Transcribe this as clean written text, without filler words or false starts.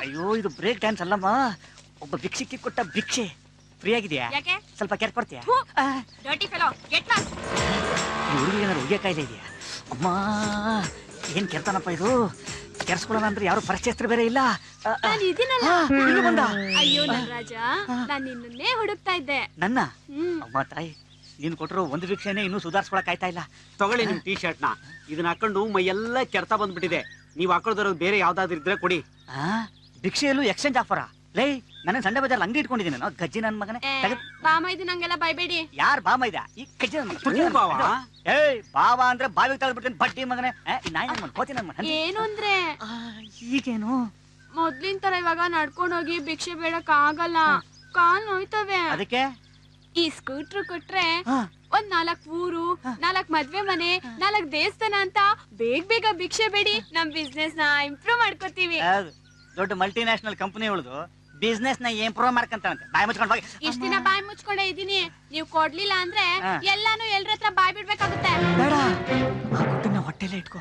ಅಯ್ಯೋ ಇದು break dance ಅಲ್ಲಮ್ಮ, ಒಬ್ಬ ಭಿಕ್ಷಕ್ಕೆ ಕೊಟ್ಟ ಭಿಕ್ಷೆ. ಫ್ರೀ ಆಗಿದೆಯಾ? ಸ್ವಲ್ಪ ಕೆರ್ ಕೊಡ್ತೀಯಾ? ಹುಡುಗಿ ಏನಾದ್ರು ಉಗಿಯ ಕಾಯಿಲೆ ಇದೆಯಾ? ಅಮ್ಮ ಏನ್ ಕೆರ್ತಾನಪ್ಪ ಇದು. ಕೆರ್ಸ್ಕೊಳ್ಳೋಣ ಅಂದ್ರೆ ಯಾರು ಪರಿಚಯಸ್ಥರು ಬೇರೆ ಇಲ್ಲ. ಬಂದ. ಅಯ್ಯೋ ರಾಜ, ನಾನು ನಿನ್ನೇ ಹುಡುಕ್ತಾ ಇದ್ದೆ. ನನ್ನ ಅಮ್ಮ ತಾಯಿ, ನೀನ್ ಕೊಟ್ಟರು ಒಂದು ಭಿಕ್ಷೆನೆ ಇನ್ನೂ ಸುಧಾರಿಸ್ಕೊಳಕ್ ಆಯ್ತಾ ಇಲ್ಲ. ತಗೊಳ್ಳಿ ನಿಮ್ ಟೀ ಶರ್ಟ್ ನ. ಇದನ್ನ ಹಾಕೊಂಡು ಮೈ ಎಲ್ಲ ಕೆರ್ತಾ ಬಂದ್ಬಿಟ್ಟಿದೆ. ನೀವ್ ಹಾಕೊಳ್ದಿರೋದು ಬೇರೆ ಯಾವ್ದಾದ್ರು ಇದ್ರೆ ಕೊಡಿ. ಭಿಕ್ಷೆಯಲ್ಲೂ ಎಕ್ಸ್ಚೇಂಜ್ ಆಫರಾ? ಲೈ, ನನ್ನ ಸಂಡೆ ಬಜಾರ್ ಅಂಗಡಿ ಇಟ್ಕೊಂಡಿದ್ದೀನಿ ನಾನು. ಗಜ್ಜಿ ನನ್ ಮಗನೇ. ಬಾಮ ಇದು ನಂಗೆಲ್ಲ ಬೈಬೇಡಿ. ಯಾರ್ ಬಾಮ ಇದ? ಈ ಗಜ್ಜಿ ನನ್ ಮಗ. ಏಯ್ ಬಾವ ಅಂದ್ರೆ ಬಾವಿಗೆ ತಳ್ಬಿಡ್ತೀನಿ ಬಡ್ಡಿ ಮಗನೇ. ನಾಯಿ ನನ್ ಮನ್ ಕೋತಿ ನನ್ ಮನ್. ಏನು ಅಂದ್ರೆ ಈಗೇನು ಮೊದ್ಲಿನ ತರ ಇವಾಗ ನಡ್ಕೊಂಡ್ ಹೋಗಿ ಭಿಕ್ಷೆ ಬೇಡಕ್ ಆಗಲ್ಲ, ಕಾಲ್ ನೋಯ್ತವೆ. ಅದಕ್ಕೆ ಈ ಸ್ಕೂಟ್ರ್ ಕೊಟ್ರೆ ಒಂದ್ 4 ಊರು, 4 ಮದ್ವೆ ಮನೆ, 4 ದೇವಸ್ಥಾನ ಅಂತ ಬೇಗ ಬೇಗ ಭಿಕ್ಷೆ ಬೇಡಿ ನಮ್ ಬಿಸ್ನೆಸ್ ನ ಇಂಪ್ರೂವ್ ಮಾಡ್ಕೋತೀವಿ. ದೊಡ್ಡ ಮಲ್ಟಿ ನ್ಯಾಷನಲ್ ಕಂಪನಿ ಉಳಿದು ಬಿಸ್ನೆಸ್ ನ ಇಂಪ್ರೂವ್ ಮಾಡ್ಕಂತಾನಂತೆ. ಬಾಯಿ ಮುಚ್ಕೊಂಡು ಹೋಗಿ. ಇಷ್ಟ ದಿನ ಬಾಯಿ ಮುಚ್ಕೊಂಡೇ ಇದೀನಿ. ನೀವ್ ಕೊಡ್ಲಿಲ್ಲ ಅಂದ್ರೆ ಎಲ್ಲಾನು ಎಲ್ರ ಹತ್ರ ಬಾಯ್ ಬಿಡ್ಬೇಕಾಗುತ್ತೆ. ಬೇಡ, ಆ ಗುಟ್ಟನ್ನ ಹೊಟ್ಟೆಲ್ಲೇ ಇಟ್ಕೋ.